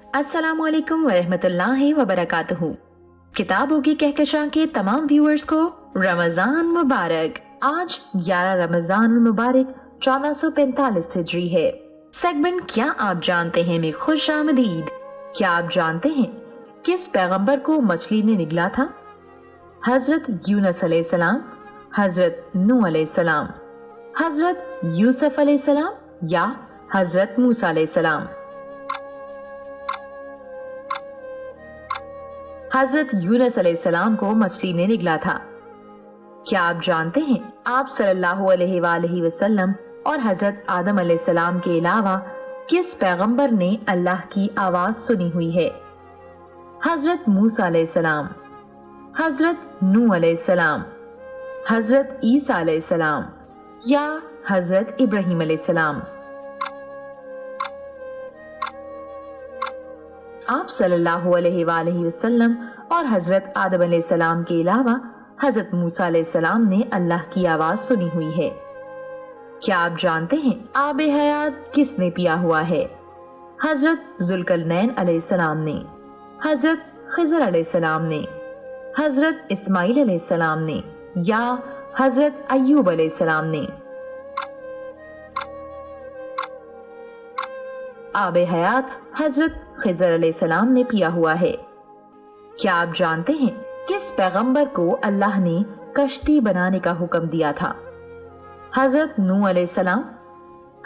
अस्सलाम वालेकुम वरहमतुल्लाहि वबरकातुहू। किताबों की कहकशां के तमाम व्यूअर्स को रमजान मुबारक। आज 11 रमजान मुबारक 1445 हिजरी है। सेगमेंट क्या आप जानते हैं में खुश आमदीद। क्या आप जानते हैं किस पैगंबर को मछली ने निगला था? हजरत यूनुस अलैहिस्सलाम, हजरत नूह अलैहिस्सलाम, हजरत यूसुफ अलैहिस्सलाम या हजरत मूसा अलैहिस्सलाम? हजरत यूनुस अलैहिस्सलाम को मछली ने निगला था। क्या आप जानते हैं आप सल्लल्लाहु अलैहि वसल्लम और हजरत आदम अलैहिस्सलाम के अलावा किस पैगंबर ने अल्लाह की आवाज सुनी हुई है? हजरत मूसा अलैहिस्सलाम, हजरत नूह अलैहिस्सलाम, हजरत ईसा अलैहिस्सलाम या हजरत इब्राहीम अलैहिस्सलाम? आप सल्लल्लाहु अलैहि वसल्लम और हजरत आदम अलैहिस्सलाम के अलावा हजरत मूसा अलैहिस्सलाम ने अल्लाह की आवाज सुनी हुई है। क्या आप जानते हैं आब हयात किसने पिया हुआ है? हजरत जुल्करनैन अलैहिस्सलाम ने, हजरत खिज़र अलैहिस्सलाम ने, हजरत इस्माइल अलैहिस्सलाम ने या हजरत अय्यूब अलैहिस्सलाम ने? आब हयात हजरत खिज़र अलैहिस्सलाम ने पिया हुआ है। क्या आप जानते हैं किस पैगंबर को अल्लाह ने कश्ती बनाने का हुक्म दिया था? हजरत नूह अलैहिस्सलाम,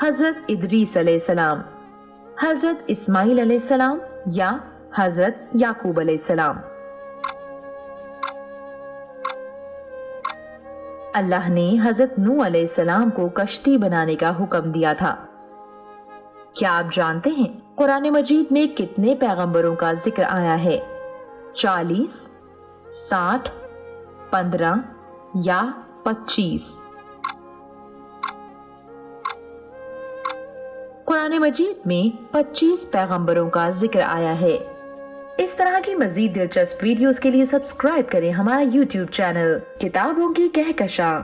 हजरत इदरीस अलैहिस्सलाम, हजरत इस्माइल अलैहिस्सलाम या हजरत याकूब अलैहिस्सलाम? अल्लाह ने हजरत नूह अलैहिस्सलाम को कश्ती बनाने का हुक्म दिया था। क्या आप जानते हैं कुरान मजीद में कितने पैगंबरों का जिक्र आया है? 40, 60, 15 या 25? कुरान मजीद में 25 पैगंबरों का जिक्र आया है। इस तरह की मजीद दिलचस्प वीडियोस के लिए सब्सक्राइब करें हमारा YouTube चैनल किताबों की कहकशां।